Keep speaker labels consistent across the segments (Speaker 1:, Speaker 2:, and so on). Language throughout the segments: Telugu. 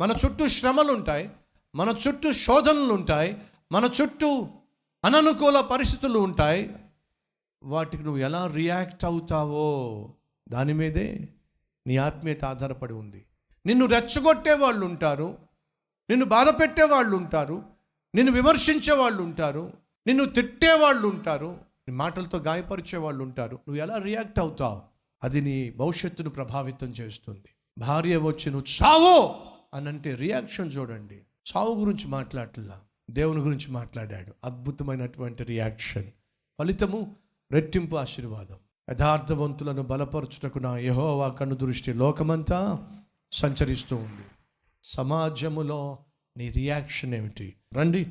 Speaker 1: మన చుట్టూ శ్రమలు ఉంటాయి, మన చుట్టూ శోధనలు ఉంటాయి, మన చుట్టూ అననుకూల పరిస్థితులు ఉంటాయి. వాటికి నువ్వు ఎలా రియాక్ట్ అవుతావో దాని మీదే నీ ఆత్మీయత ఆధారపడి ఉంది. నిన్ను రెచ్చగొట్టే వాళ్ళు ఉంటారు, నిన్ను బాధ పెట్టే వాళ్ళు ఉంటారు, నిన్ను విమర్శించే వాళ్ళు ఉంటారు, నిన్ను తిట్టే వాళ్ళు ఉంటారు, నీ మాటలతో గాయపరిచే వాళ్ళు ఉంటారు. నువ్వు ఎలా రియాక్ట్ అవుతావు అది నీ భవిష్యత్తును ప్రభావితం చేస్తుంది. భార్య వచ్చి నువ్వు చావో అనంటే రియాక్షన్ చూడండి. చావు గురించి మాట్లాడలా, దేవుని గురించి మాట్లాడాడు. అద్భుతమైనటువంటి రియాక్షన్, ఫలితము రెట్టింపు ఆశీర్వాదం. యథార్థవంతులను బలపరచుటకు నా యెహోవా కన్ను దృష్టి లోకమంతా సంచరిస్తూ ఉంది. సమాజములో నీ రియాక్షన్ ఏమిటి? రండి,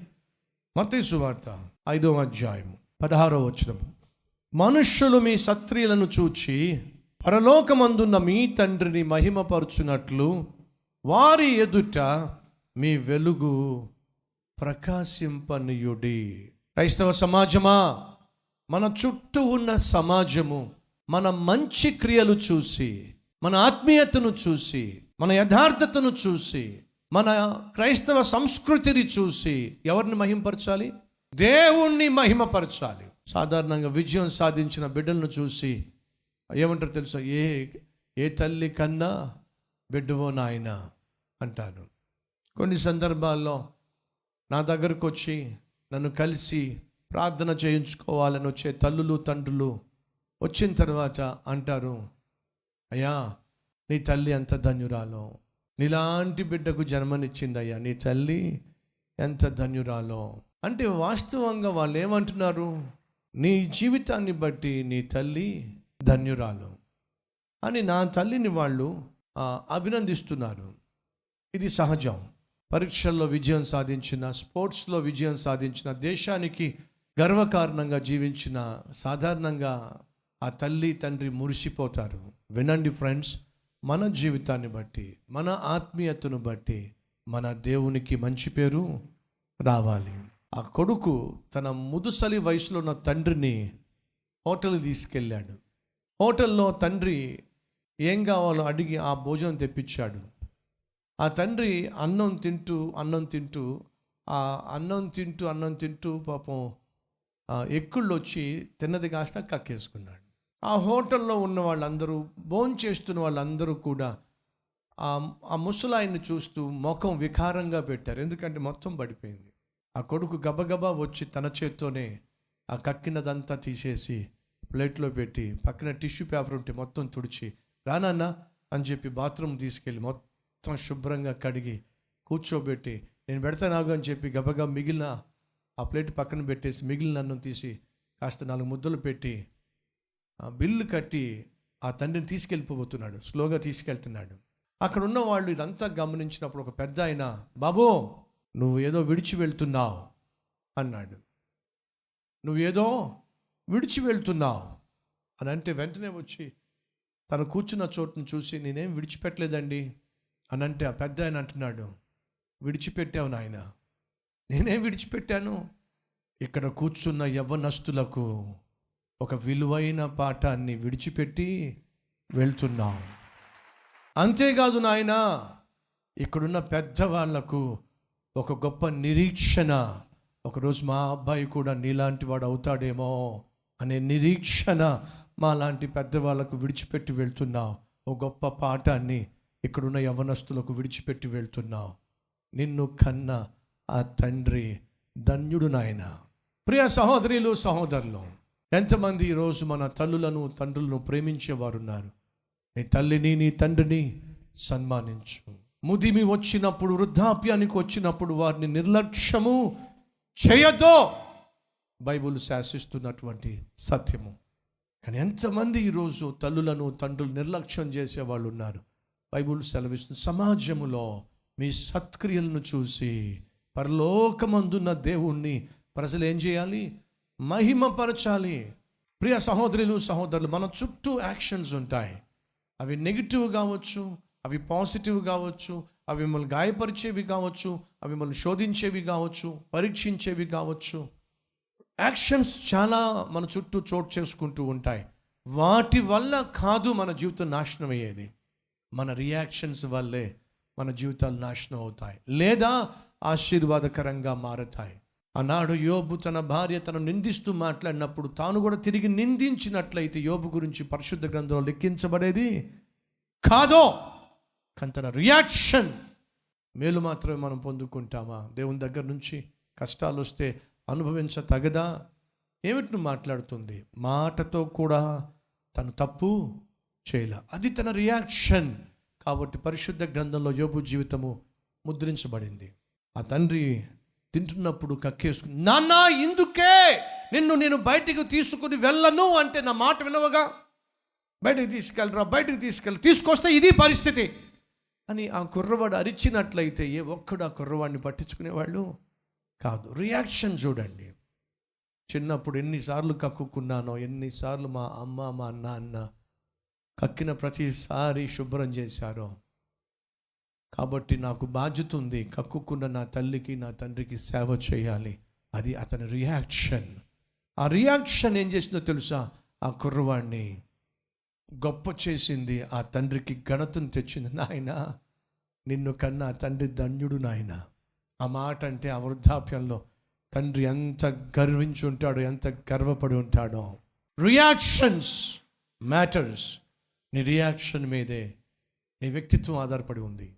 Speaker 1: మత్తయి సువార్త 5వ అధ్యాయము 16వ వచనము. మనుష్యులు మీ సత్క్రియలను చూచి పరలోకమందున్న మీ తండ్రిని మహిమపరచునట్లు వారి ఎదుట మీ వెలుగు ప్రకాశింపనీయుడి. క్రైస్తవ సమాజమా, మన చుట్టూ ఉన్న సమాజము మన మంచి క్రియలు చూసి, మన ఆత్మీయతను చూసి, మన యథార్థతను చూసి, మన క్రైస్తవ సంస్కృతిని చూసి ఎవరిని మహిమపరచాలి? దేవుణ్ణి మహిమపరచాలి. సాధారణంగా విజయం సాధించిన బిడ్డలను చూసి ఏమంటారు తెలుసా? ఏ తల్లి కన్నా బిడ్డవో నాయన అంటాను. కొన్ని సందర్భాల్లో నా దగ్గరకు వచ్చి నన్ను కలిసి ప్రార్థన చేయించుకోవాలని వచ్చే తల్లులు తండ్రులు వచ్చిన తర్వాత అంటారు, అయ్యా నీ తల్లి ఎంత ధన్యురాలో, నీలాంటి బిడ్డకు జన్మనిచ్చిందయ్యా, నీ తల్లి ఎంత ధన్యురాలో. అంటే వాస్తవంగా వాళ్ళు ఏమంటున్నారు? నీ జీవితాన్ని బట్టి నీ తల్లి ధన్యురాలు అని నా తల్లిని వాళ్ళు అభినందిస్తున్నారు. ఇది సహజం. పరీక్షల్లో విజయం సాధించిన, స్పోర్ట్స్లో విజయం సాధించిన, దేశానికి గర్వకారణంగా జీవించిన సాధారణంగా ఆ తల్లి తండ్రి మురిసిపోతారు. వినండి ఫ్రెండ్స్, మన జీవితాన్ని బట్టి, మన ఆత్మీయతను బట్టి మన దేవునికి మంచి పేరు రావాలి. ఆ కొడుకు తన ముదుసలి వయసులో ఉన్న తండ్రిని హోటల్కి తీసుకెళ్ళాడు. హోటల్లో తండ్రి ఏం కావాలో అడిగి ఆ భోజనం తెప్పించాడు. ఆ తండ్రి అన్నం తింటూ పాపం ఎక్కుళ్ళు వచ్చి తిన్నది కాస్త కక్కేసుకున్నాడు. ఆ హోటల్లో ఉన్న వాళ్ళందరూ, భోంచేస్తున్న వాళ్ళందరూ కూడా ఆ ముసలాయన్ని చూస్తూ ముఖం వికారంగా పెట్టారు. ఎందుకంటే మొత్తం పడిపోయింది. ఆ కొడుకు గబగబా వచ్చి తన చేత్తోనే ఆ కక్కినదంతా తీసేసి ప్లేట్లో పెట్టి పక్కన టిష్యూ పేపర్ ఉంటే మొత్తం తుడిచి, రానన్నా అని చెప్పి బాత్రూమ్ తీసుకెళ్ళి మొత్తం శుభ్రంగా కడిగి కూర్చోబెట్టి, నేను పెడతానాగు అని చెప్పి గబగబా మిగిలిన ఆ ప్లేట్ పక్కన పెట్టేసి మిగిలిన అన్నం తీసి కాస్త 4 ముద్దలు పెట్టి బిల్లు కట్టి ఆ తండ్రిని తీసుకెళ్ళిపోతున్నాడు. స్లోగా తీసుకెళ్తున్నాడు. అక్కడ ఉన్న వాళ్ళు ఇదంతా గమనించినప్పుడు ఒక పెద్ద ఆయన, బాబు నువ్వు ఏదో విడిచి వెళ్తున్నావు అన్నాడు. నువ్వేదో విడిచి వెళ్తున్నావు అని అంటే వెంటనే వచ్చి తను కూర్చున్న చోటును చూసి, నేనేం విడిచిపెట్టలేదండి అని అంటే ఆ పెద్ద ఆయన అంటున్నాడు, విడిచిపెట్టావు నాయన. నేనేం విడిచిపెట్టాను? ఇక్కడ కూర్చున్న యవ్వనస్తులకు ఒక విలువైన పాఠాన్ని విడిచిపెట్టి వెళ్తున్నావు. అంతేకాదు నాయన, ఇక్కడున్న పెద్దవాళ్లకు ఒక గొప్ప నిరీక్షణ, ఒకరోజు మా అబ్బాయి కూడా నీలాంటి వాడు అవుతాడేమో అనే నిరీక్షణ మా లాంటి పెద్దవాళ్లకు విడిచిపెట్టి వెళ్తున్నావు. ఒక గొప్ప పాఠాన్ని ఇక్కడున్న యవ్వనస్తులకు విడిచిపెట్టి వెళ్తున్నావు. నిన్ను కన్న ఆ తండ్రి ధన్యుడు నాయన. ప్రియ సహోదరులు సహోదరులు, ఎంతమంది ఈరోజు మన తల్లులను తండ్రులను ప్రేమించేవారు ఉన్నారు? నీ తల్లిని నీ తండ్రిని సన్మానించు. ముదిమి వచ్చినప్పుడు, వృద్ధాప్యానికి వచ్చినప్పుడు వారిని నిర్లక్ష్యము చేయదో బైబిల్ శాసిస్తున్నటువంటి సత్యము. కానీ ఎంతమంది ఈరోజు తల్లులను తండ్రులు నిర్లక్ష్యం చేసేవాళ్ళు ఉన్నారు? బైబిల్ సెలవిస్తుంది, సమాజములో మీ సత్క్రియలను చూసి పరలోకమందున్న దేవుణ్ణి ప్రజలు ఏం చేయాలి? మహిమపరచాలి. ప్రియ సహోదరులు సహోదరులు, మన చుట్టూ యాక్షన్స్ ఉంటాయి. అవి నెగిటివ్ కావచ్చు, అవి పాజిటివ్ కావచ్చు, అవి మిమ్మల్ని గాయపరిచేవి కావచ్చు, అవి మిమ్మల్ని శోధించేవి కావచ్చు, పరీక్షించేవి కావచ్చు. యాక్షన్స్ చాలా మన చుట్టూ చోటు చేసుకుంటూ ఉంటాయి. వాటి వల్ల కాదు మన జీవితం నాశనం అయ్యేది, మన రియాక్షన్స్ వల్లే మన జీవితాలు నాశనం అవుతాయి లేదా ఆశీర్వాదకరంగా మారతాయి. ఆనాడు యోబు తన భార్య తను నిందిస్తూ మాట్లాడినప్పుడు తాను కూడా తిరిగి నిందించినట్లయితే యోబు గురించి పరిశుద్ధ గ్రంథంలో లెక్కించబడేది కాదో. కానీ తన రియాక్షన్ మేలు మాత్రమే మనం పొందుకుంటామా? దేవుని దగ్గర నుంచి కష్టాలు వస్తే అనుభవించతగదా? ఏమిటి నువ్వు మాట్లాడుతుంది? మాటతో కూడా తను తప్పు చేయలే, అది తన రియాక్షన్. కాబట్టి పరిశుద్ధ గ్రంథంలో యోబు జీవితము ముద్రించబడింది. ఆ తండ్రి తింటున్నప్పుడు కక్కేసుకుని, నాన్న ఇందుకే నేను బయటికి తీసుకుని వెళ్ళను అంటే నా మాట వినవగా, బయటికి తీసుకెళ్ళి తీసుకొస్తే ఇది పరిస్థితి అని ఆ కుర్రవాడు అరిచినట్లయితే ఏ ఒక్కడు ఆ కుర్రవాడిని పట్టించుకునేవాళ్ళు కాదు. రియాక్షన్ చూడండి. చిన్నప్పుడు ఎన్నిసార్లు కక్కుకున్నానో, ఎన్నిసార్లు మా అమ్మ మా నాన్న కక్కిన ప్రతిసారి శుభ్రం చేశారో. కాబట్టి నాకు బాధ్యత ఉంది, కక్కుకున్న నా తల్లికి నా తండ్రికి సేవ చేయాలి. అది అతని రియాక్షన్. ఆ రియాక్షన్ ఏం చేసిందో తెలుసా? ఆ కుర్రవాడిని గొప్ప చేసింది, ఆ తండ్రికి ఘనతను తెచ్చింది. నాయన నిన్ను కన్నా తండ్రి ధన్యుడు నాయన. ఆ మాట అంటే ఆ వృద్ధాప్యంలో తండ్రి ఎంత గర్వించి ఉంటాడో, ఎంత గర్వపడి ఉంటాడో. Reactions matters. నీ రియాక్షన్ మీదే నీ వ్యక్తిత్వం ఆధారపడి ఉంది,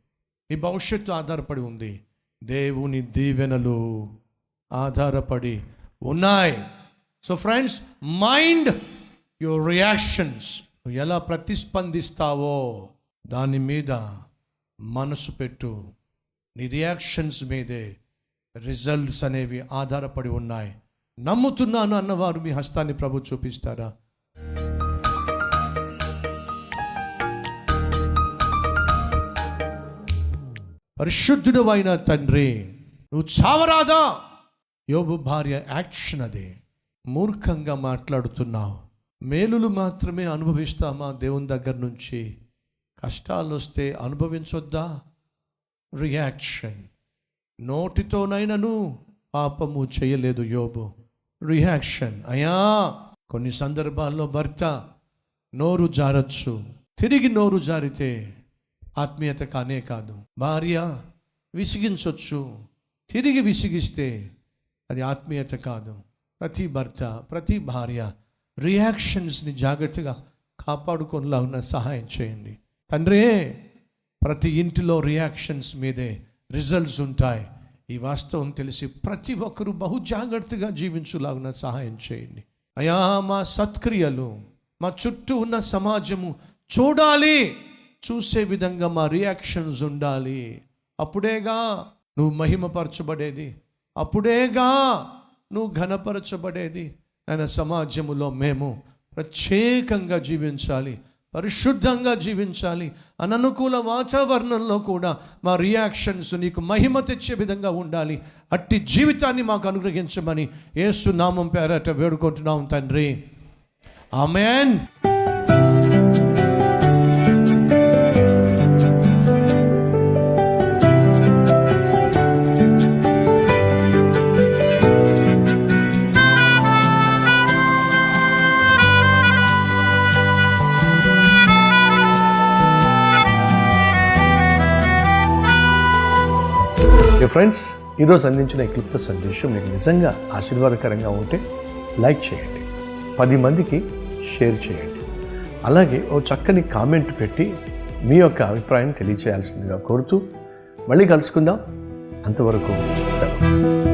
Speaker 1: నీ భవిష్యత్తు ఆధారపడి ఉంది, దేవుని దీవెనలు ఆధారపడి ఉన్నాయి. So friends, mind your reactions. నువ్వు ఎలా ప్రతిస్పందిస్తావో దాని మీద మనసు పెట్టు. నీ రియాక్షన్స్ మీదే రిజల్ట్స్ అనేవి ఆధారపడి ఉన్నాయి. నమ్ముతున్నాను అన్నవారు మీ హస్తాన్ని ప్రభు చూపిస్తారా? పరిశుద్ధుడు అయిన తండ్రి, నువ్వు చావరాదా? యోబు భార్య యాక్షన్ అదే. మూర్ఖంగా మాట్లాడుతున్నావు. మేలులు మాత్రమే అనుభవిస్తామా దేవుని దగ్గర నుంచి? కష్టాలు వస్తే అనుభవించొద్దా? రియాక్షన్. నోటితోనైనను పాపము చేయలేదు యోబు. రియాక్షన్. అయ్యా, కొన్ని సందర్భాల్లో భర్త నోరు జారచ్చు, తిరిగి నోరు జారితే ఆత్మీయత కానే కాదు. భార్య విసిగించవచ్చు, తిరిగి విసిగిస్తే అది ఆత్మీయత కాదు. ప్రతి భర్త, ప్రతి భార్య రియాక్షన్స్ని జాగ్రత్తగా కాపాడుకోనిలాగా సహాయం చేయండి తండ్రి. ప్రతి ఇంటిలో రియాక్షన్స్ మీదే రిజల్ట్స్ ఉంటాయి. ఈ వాస్తవం తెలిసి ప్రతి ఒక్కరూ బహు జాగ్రత్తగా జీవించులాగా సహాయం చేయండి అయ్యా. మా సత్క్రియలు మా చుట్టూ ఉన్న సమాజము చూడాలి, చూసే విధంగా మా రియాక్షన్స్ ఉండాలి. అప్పుడేగా నువ్వు మహిమపరచబడేది, అప్పుడేగా నువ్వు ఘనపరచబడేది. ఆయన సమాజములో మేము ప్రత్యేకంగా జీవించాలి, పరిశుద్ధంగా జీవించాలి. అననుకూల వాతావరణంలో కూడా మా రియాక్షన్స్ నీకు మహిమ తెచ్చే విధంగా ఉండాలి. అట్టి జీవితాన్ని మాకు అనుగ్రహించమని యేసు నామం పేరట వేడుకుంటున్నాం తండ్రి. ఆమేన్. ఫ్రెండ్స్, ఈరోజు అందించిన ఈ క్లుప్త సందేశం మీకు నిజంగా ఆశీర్వాదకరంగా ఉంటే లైక్ చేయండి, 10 మందికి షేర్ చేయండి. అలాగే ఓ చక్కని కామెంట్ పెట్టి మీ యొక్క అభిప్రాయం తెలియజేయాల్సిందిగా కోరుతూ మళ్ళీ కలుసుకుందాం. అంతవరకు సెలవు.